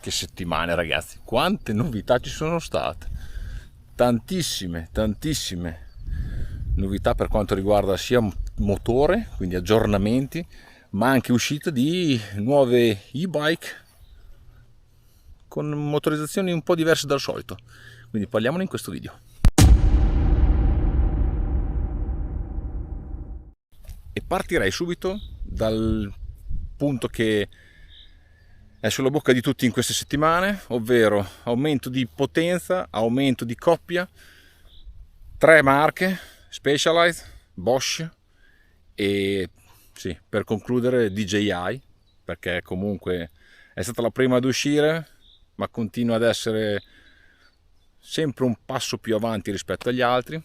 Che settimane ragazzi, quante novità ci sono state, tantissime novità per quanto riguarda sia motore, quindi aggiornamenti, ma anche uscita di nuove e-bike con motorizzazioni un po' diverse dal solito, quindi parliamone in questo video. E partirei subito dal punto che è sulla bocca di tutti in queste settimane, ovvero aumento di potenza, aumento di coppia, 3 marche, Specialized, Bosch e sì, per concludere DJI, perché comunque è stata la prima ad uscire, ma continua ad essere sempre un passo più avanti rispetto agli altri.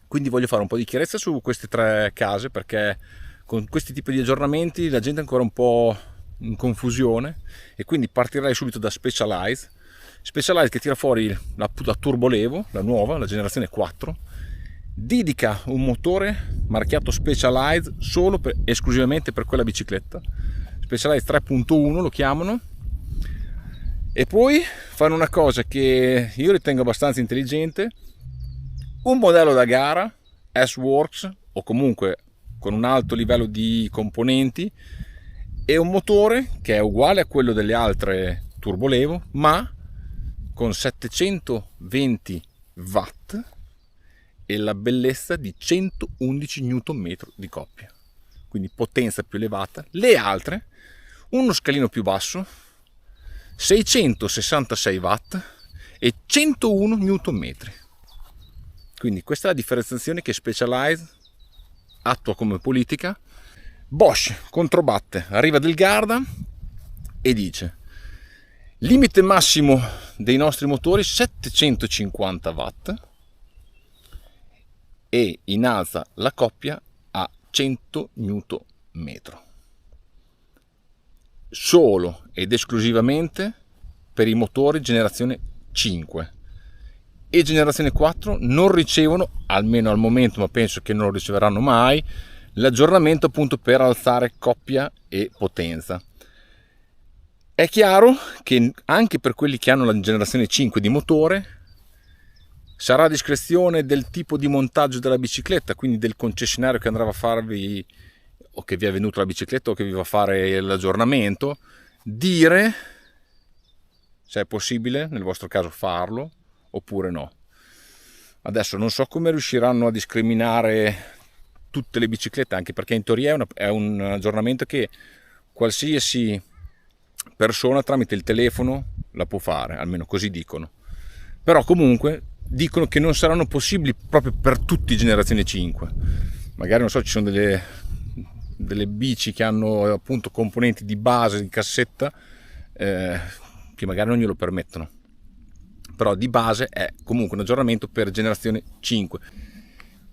Quindi voglio fare un po' di chiarezza su queste 3 case, perché con questi tipi di aggiornamenti la gente è ancora un po' in confusione, e quindi partirei subito da Specialized che tira fuori la Turbo Levo, la nuova, la generazione 4, dedica un motore marchiato Specialized esclusivamente per quella bicicletta, Specialized 3.1 lo chiamano, e poi fanno una cosa che io ritengo abbastanza intelligente: un modello da gara S-Works, o comunque con un alto livello di componenti, e un motore che è uguale a quello delle altre Turbo Levo, ma con 720 watt e la bellezza di 111 Nm di coppia, quindi potenza più elevata. Le altre, uno scalino più basso, 666 watt e 101 Nm. Quindi questa è la differenziazione che Specialized attua come politica. Bosch controbatte, arriva del Garda e dice: limite massimo dei nostri motori 750 watt, e innalza la coppia a 100 Nm, solo ed esclusivamente per i motori generazione 5 e generazione 4. Non ricevono, almeno al momento, ma penso che non lo riceveranno mai, l'aggiornamento appunto per alzare coppia e potenza. È chiaro che anche per quelli che hanno la generazione 5 di motore sarà a discrezione del tipo di montaggio della bicicletta, quindi del concessionario che andrà a farvi, o che vi ha venuto la bicicletta, o che vi va a fare l'aggiornamento, dire se è possibile nel vostro caso farlo oppure no. Adesso non so come riusciranno a discriminare tutte le biciclette, anche perché in teoria è un aggiornamento che qualsiasi persona tramite il telefono la può fare, almeno così dicono. Però comunque dicono che non saranno possibili proprio per tutti generazione 5. Magari, non so, ci sono delle bici che hanno appunto componenti di base, di cassetta, che magari non glielo permettono, però di base è comunque un aggiornamento per generazione 5.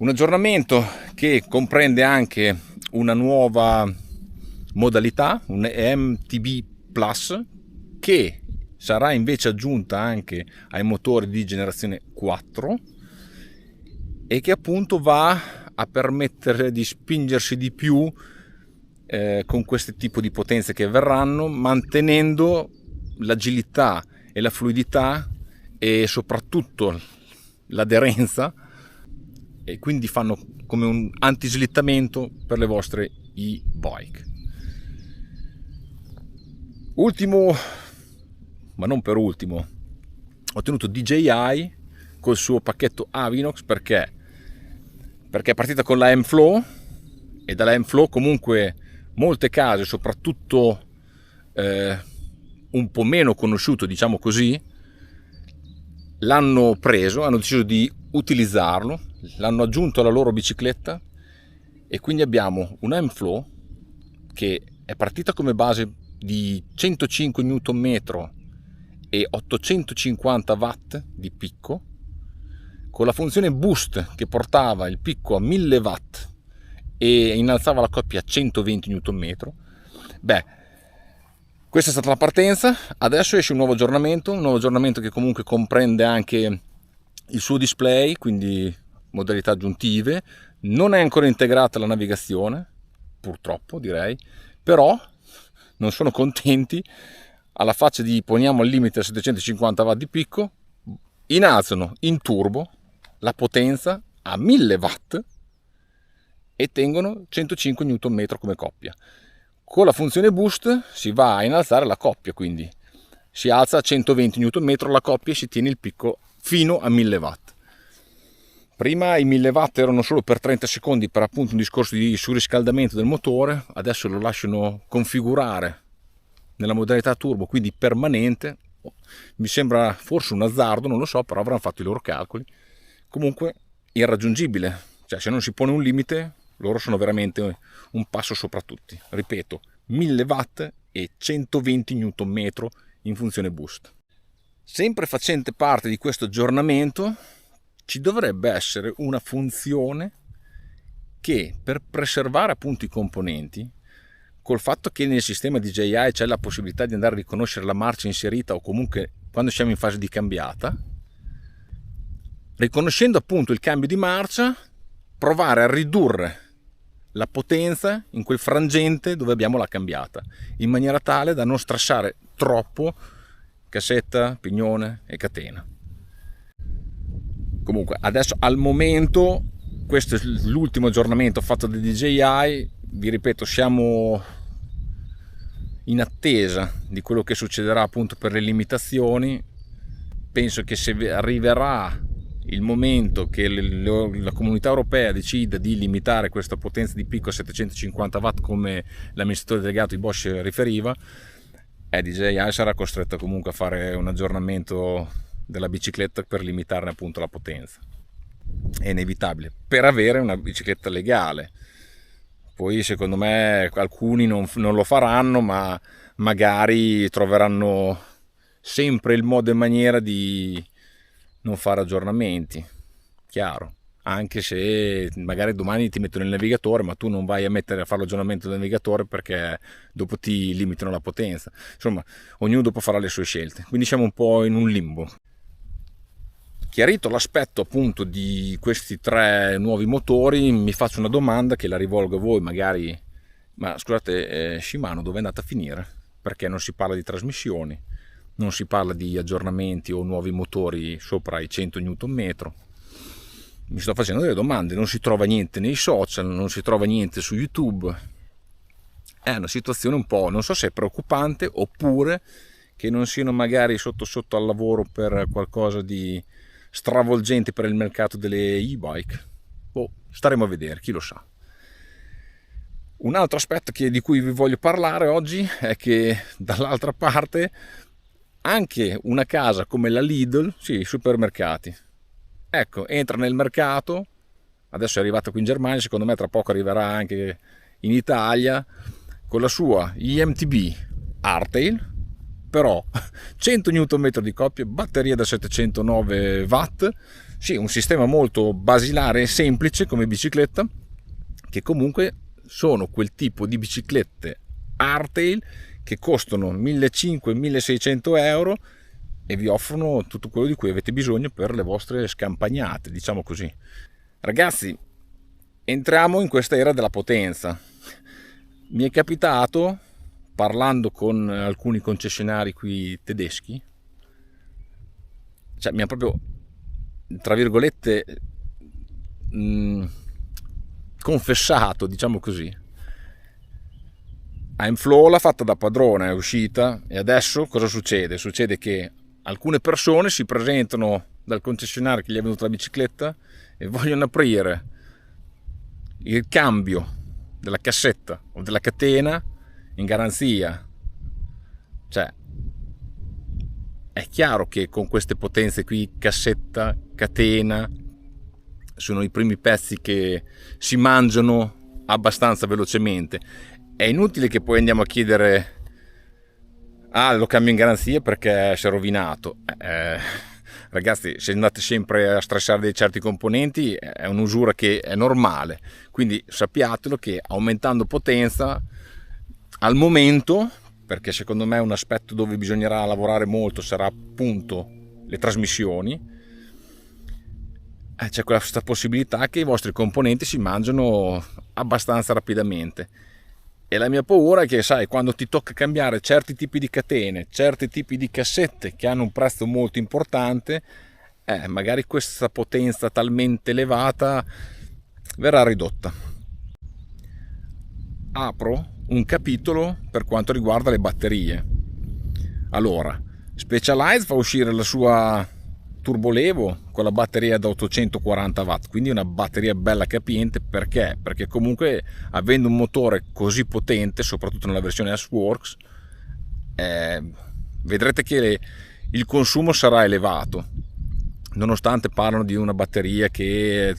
Un aggiornamento che comprende anche una nuova modalità, un MTB Plus, che sarà invece aggiunta anche ai motori di generazione 4 e che appunto va a permettere di spingersi di più con questo tipo di potenze che verranno, mantenendo l'agilità e la fluidità e soprattutto l'aderenza, e quindi fanno come un antislittamento per le vostre e-bike. Ultimo, ma non per ultimo, ho tenuto DJI col suo pacchetto Avinox, perché è partita con la M-Flow, e dalla M-Flow comunque molte case, soprattutto un po' meno conosciuto, diciamo così, l'hanno preso, hanno deciso di utilizzarlo, l'hanno aggiunto alla loro bicicletta, e quindi abbiamo una M-Flow che è partita come base di 105 Nm e 850 watt di picco, con la funzione boost che portava il picco a 1000 watt e innalzava la coppia a 120 Nm. Questa è stata la partenza. Adesso esce un nuovo aggiornamento che comunque comprende anche il suo display, quindi modalità aggiuntive. Non è ancora integrata la navigazione, purtroppo direi, però non sono contenti, alla faccia di, poniamo al limite a 750 watt di picco, innalzano in turbo la potenza a 1000 watt e tengono 105 Nm come coppia. Con la funzione boost si va a innalzare la coppia, quindi si alza a 120 Nm la coppia e si tiene il picco fino a 1000 watt. Prima i 1000 watt erano solo per 30 secondi per appunto un discorso di surriscaldamento del motore, adesso lo lasciano configurare nella modalità turbo, quindi permanente. Mi sembra forse un azzardo, non lo so, però avranno fatto i loro calcoli. Comunque irraggiungibile, cioè se non si pone un limite loro sono veramente un passo sopra tutti. Ripeto, 1000 watt e 120 Nm in funzione boost. Sempre facente parte di questo aggiornamento ci dovrebbe essere una funzione che, per preservare appunto i componenti, col fatto che nel sistema DJI c'è la possibilità di andare a riconoscere la marcia inserita o comunque quando siamo in fase di cambiata, riconoscendo appunto il cambio di marcia, provare a ridurre la potenza in quel frangente dove abbiamo la cambiata, in maniera tale da non stressare troppo cassetta, pignone e catena. Comunque adesso al momento questo è l'ultimo aggiornamento fatto da DJI, vi ripeto, siamo in attesa di quello che succederà appunto per le limitazioni. Penso che se arriverà il momento che la comunità europea decida di limitare questa potenza di picco a 750 watt come l'amministratore delegato di Bosch riferiva, DJI sarà costretto comunque a fare un aggiornamento della bicicletta per limitarne appunto la potenza. È inevitabile per avere una bicicletta legale. Poi secondo me alcuni non lo faranno, ma magari troveranno sempre il modo e maniera di non fare aggiornamenti, chiaro, anche se magari domani ti mettono il navigatore ma tu non vai a fare l'aggiornamento del navigatore perché dopo ti limitano la potenza. Insomma, ognuno dopo farà le sue scelte, quindi siamo un po' in un limbo. Chiarito l'aspetto appunto di questi 3 nuovi motori, mi faccio una domanda che la rivolgo a voi magari, ma scusate, Shimano dove è andata a finire? Perché non si parla di trasmissioni, non si parla di aggiornamenti o nuovi motori sopra i 100 Nm. Mi sto facendo delle domande, non si trova niente nei social, non si trova niente su YouTube. È una situazione un po', non so se è preoccupante oppure che non siano magari sotto al lavoro per qualcosa di stravolgente per il mercato delle e-bike. Staremo a vedere, chi lo sa. Un altro aspetto di cui vi voglio parlare oggi è che dall'altra parte anche una casa come la Lidl, sì, i supermercati, ecco, entra nel mercato, adesso è arrivata qui in Germania, secondo me tra poco arriverà anche in Italia, con la sua IMTB Hardtail, però 100 Nm di coppia, batteria da 709 watt, sì, un sistema molto basilare e semplice come bicicletta, che comunque sono quel tipo di biciclette hardtail che costano 1.500-1.600 euro e vi offrono tutto quello di cui avete bisogno per le vostre scampagnate, diciamo così. Ragazzi, entriamo in questa era della potenza. Mi è capitato, parlando con alcuni concessionari qui tedeschi, cioè mi ha proprio, tra virgolette, confessato, diciamo così. Flow l'ha fatta da padrona, è uscita, e adesso cosa succede? Succede che alcune persone si presentano dal concessionario che gli è venuta la bicicletta e vogliono aprire il cambio della cassetta o della catena in garanzia. Cioè, è chiaro che con queste potenze qui, cassetta, catena, sono i primi pezzi che si mangiano abbastanza velocemente. È inutile che poi andiamo a chiedere lo cambio in garanzia perché si è rovinato. Ragazzi, se andate sempre a stressare dei certi componenti è un'usura che è normale, quindi sappiatelo che aumentando potenza al momento, perché secondo me un aspetto dove bisognerà lavorare molto sarà appunto le trasmissioni, c'è questa possibilità che i vostri componenti si mangiano abbastanza rapidamente. E la mia paura è che, sai, quando ti tocca cambiare certi tipi di catene, certi tipi di cassette che hanno un prezzo molto importante, magari questa potenza talmente elevata verrà ridotta. Apro un capitolo per quanto riguarda le batterie. Allora, Specialized fa uscire la sua Turbolevo con la batteria da 840 watt, quindi una batteria bella capiente. Perché? Perché comunque, avendo un motore così potente, soprattutto nella versione S-Works, vedrete che il consumo sarà elevato, nonostante parlano di una batteria che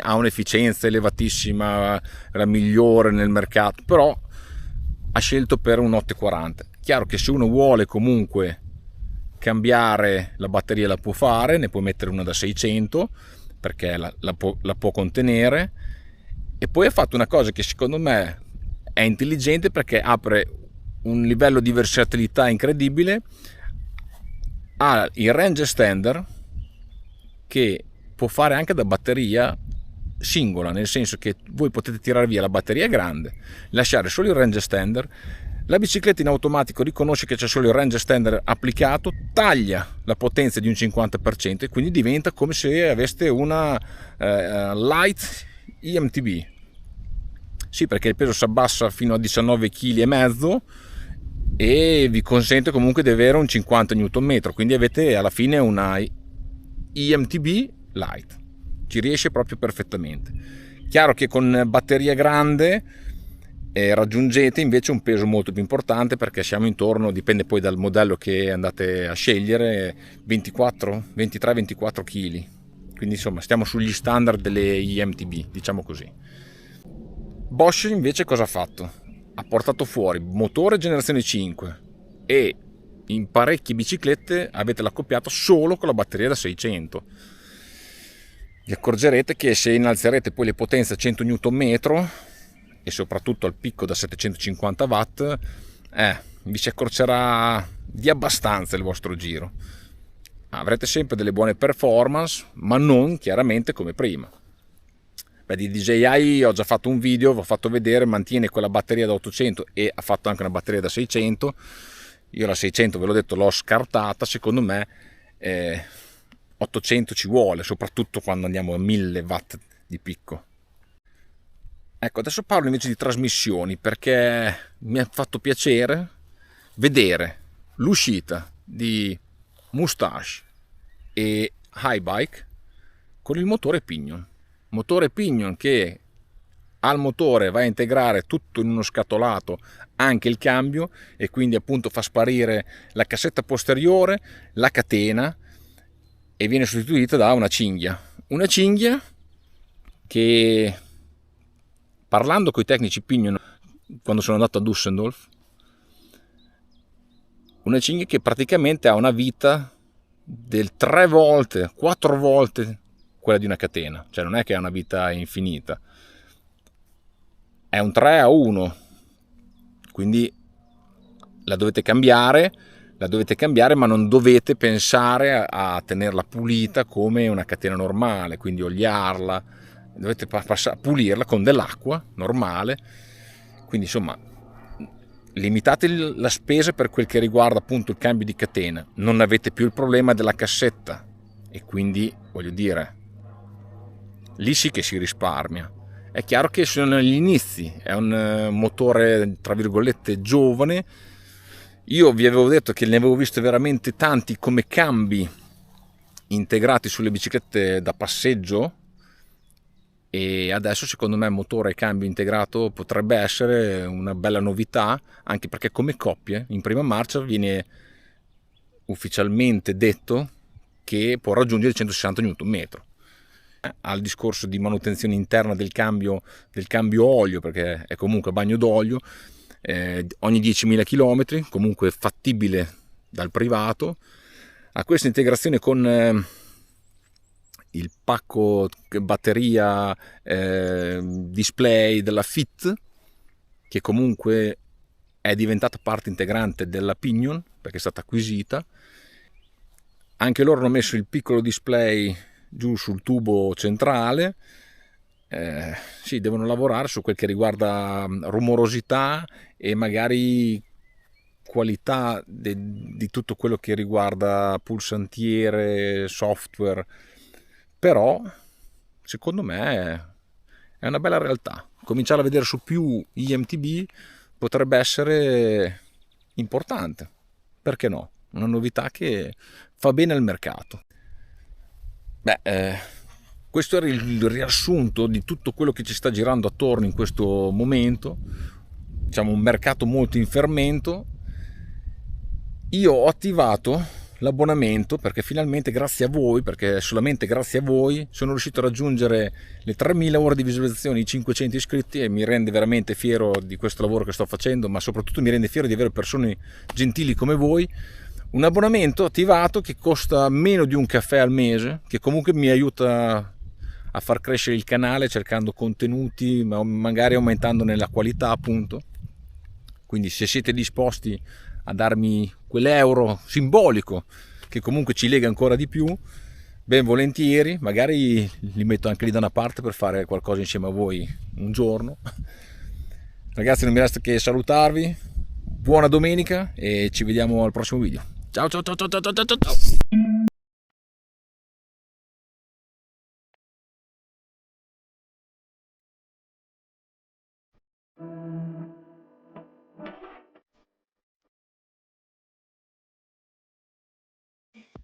ha un'efficienza elevatissima, la migliore nel mercato, però ha scelto per un 840. Chiaro che se uno vuole comunque cambiare la batteria la può fare, ne può mettere una da 600 perché la può contenere. E poi ha fatto una cosa che secondo me è intelligente, perché apre un livello di versatilità incredibile. Ha il range extender che può fare anche da batteria singola, nel senso che voi potete tirare via la batteria grande, lasciare solo il range extender. La bicicletta in automatico riconosce che c'è solo il range extender applicato, taglia la potenza di un 50% e quindi diventa come se aveste una light IMTB. Sì, perché il peso si abbassa fino a 19,5 kg e vi consente comunque di avere un 50 Nm, quindi avete alla fine una IMTB light. Ci riesce proprio perfettamente. Chiaro che con batteria grande raggiungete invece un peso molto più importante, perché siamo intorno, dipende poi dal modello che andate a scegliere, 23-24 kg. Quindi insomma stiamo sugli standard delle IMTB, diciamo così. Bosch invece cosa ha fatto? Ha portato fuori motore generazione 5 e in parecchie biciclette avete l'accoppiato solo con la batteria da 600. Vi accorgerete che se innalzerete poi le potenze a 100 Nm e soprattutto al picco da 750 watt, vi si accorcerà di abbastanza il vostro giro. Avrete sempre delle buone performance, ma non chiaramente come prima. Di DJI ho già fatto un video, vi ho fatto vedere, mantiene quella batteria da 800 e ha fatto anche una batteria da 600. Io la 600, ve l'ho detto, l'ho scartata. Secondo me 800 ci vuole, soprattutto quando andiamo a 1000 watt di picco. Ecco, adesso parlo invece di trasmissioni, perché mi ha fatto piacere vedere l'uscita di Moustache e Highbike con il motore Pinion. Motore Pinion che al motore va a integrare tutto in uno scatolato, anche il cambio, e quindi appunto fa sparire la cassetta posteriore, la catena, e viene sostituita da una cinghia che, parlando con i tecnici Pinion quando sono andato a Düsseldorf, una cinghia che praticamente ha una vita del 3 volte, 4 volte quella di una catena, cioè non è che ha una vita infinita, è un 3-1, quindi la dovete cambiare, ma non dovete pensare a tenerla pulita come una catena normale, quindi oliarla, dovete pulirla con dell'acqua normale. Quindi insomma limitate la spesa per quel che riguarda appunto il cambio di catena, non avete più il problema della cassetta e quindi voglio dire, lì sì che si risparmia. È chiaro che sono agli inizi, è un motore tra virgolette giovane. Io vi avevo detto che ne avevo visto veramente tanti come cambi integrati sulle biciclette da passeggio, e adesso secondo me motore e cambio integrato potrebbe essere una bella novità, anche perché come coppie in prima marcia viene ufficialmente detto che può raggiungere 160 Nm. Al discorso di manutenzione interna del cambio olio, perché è comunque a bagno d'olio, ogni 10.000 km, comunque fattibile dal privato. A questa integrazione con il pacco batteria display della Fit, che comunque è diventata parte integrante della Pinion perché è stata acquisita. Anche loro hanno messo il piccolo display giù sul tubo centrale, sì, devono lavorare su quel che riguarda rumorosità e magari qualità di tutto quello che riguarda pulsantiere, software, però secondo me è una bella realtà. Cominciare a vedere su più IMTB potrebbe essere importante, perché no? Una novità che fa bene al mercato. Beh, questo era il riassunto di tutto quello che ci sta girando attorno in questo momento, diciamo un mercato molto in fermento. Io ho attivato l'abbonamento perché finalmente grazie a voi, perché solamente grazie a voi sono riuscito a raggiungere le 3000 ore di visualizzazione, i 500 iscritti, e mi rende veramente fiero di questo lavoro che sto facendo, ma soprattutto mi rende fiero di avere persone gentili come voi. Un abbonamento attivato che costa meno di un caffè al mese, che comunque mi aiuta a far crescere il canale cercando contenuti, ma magari aumentandone la qualità, appunto. Quindi se siete disposti a darmi quell'euro simbolico che comunque ci lega ancora di più, ben volentieri, magari li metto anche lì da una parte per fare qualcosa insieme a voi un giorno. Ragazzi, non mi resta che salutarvi, buona domenica e ci vediamo al prossimo video. Ciao ciao ciao ciao ciao ciao ciao.